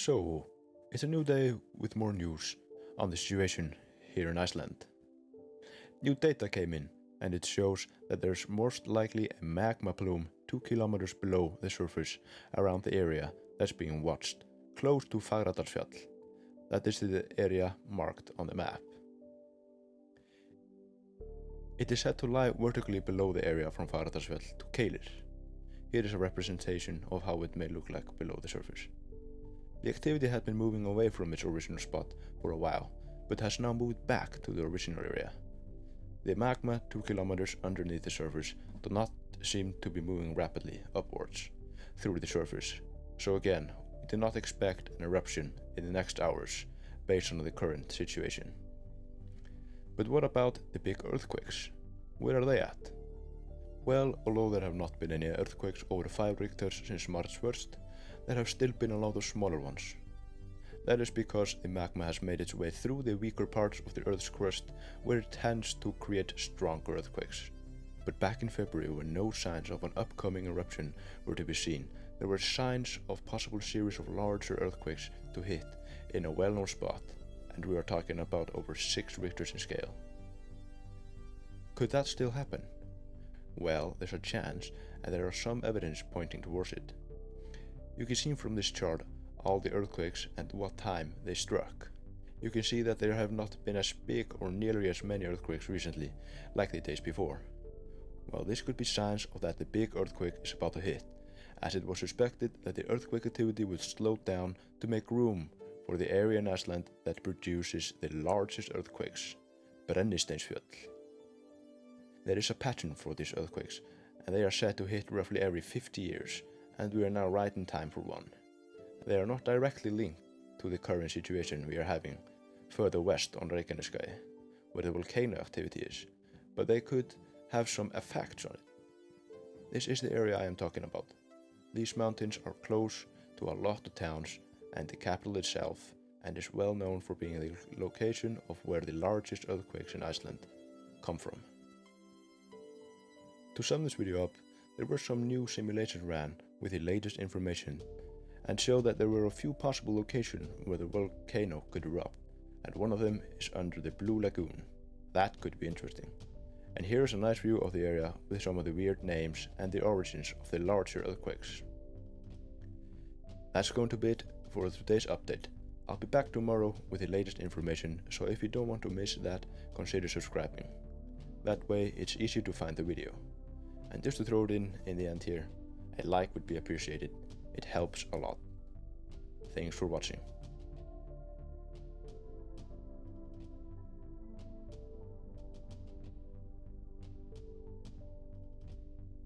So, it's a new day with more news on the situation here in Iceland. New data came in and it shows that there's most likely a magma plume 2 kilometers below the surface around the area that's being watched, close to Fagradalsfjall. That is the area marked on the map. It is said to lie vertically below the area from Fagradalsfjall to Keilir. Here is a representation of how it may look like below the surface. The activity had been moving away from its original spot for a while, but has now moved back to the original area. The magma 2 kilometers underneath the surface do not seem to be moving rapidly upwards through the surface, so again, we do not expect an eruption in the next hours based on the current situation. But what about the big earthquakes? Where are they at? Well, although there have not been any earthquakes over 5 Richters since March 1st, there have still been a lot of smaller ones. That is because the magma has made its way through the weaker parts of the Earth's crust where it tends to create stronger earthquakes. But back in February, when no signs of an upcoming eruption were to be seen, there were signs of possible series of larger earthquakes to hit in a well-known spot, and we are talking about over 6 Richters in scale. Could that still happen? Well, there's a chance, and there are some evidence pointing towards it. You can see from this chart all the earthquakes and what time they struck. You can see that there have not been as big or nearly as many earthquakes recently, like the days before. Well, this could be signs of that the big earthquake is about to hit, as it was suspected that the earthquake activity would slow down to make room for the area in Iceland that produces the largest earthquakes, Brennisteinsfjöll. There is a pattern for these earthquakes, and they are said to hit roughly every 50 years, and we are now right in time for one. They are not directly linked to the current situation we are having further west on Reykjaneskai, where the volcano activity is, but they could have some effects on it. This is the area I am talking about. These mountains are close to a lot of towns and the capital itself, and is well known for being the location of where the largest earthquakes in Iceland come from. To sum this video up, there were some new simulations ran with the latest information and show that there were a few possible locations where the volcano could erupt, and one of them is under the Blue Lagoon. That could be interesting. And here is a nice view of the area with some of the weird names and the origins of the larger earthquakes. That's going to be it for today's update. I'll be back tomorrow with the latest information, so if you don't want to miss that, consider subscribing. That way it's easy to find the video. And just to throw it in the end here, a like would be appreciated. It helps a lot. Thanks for watching.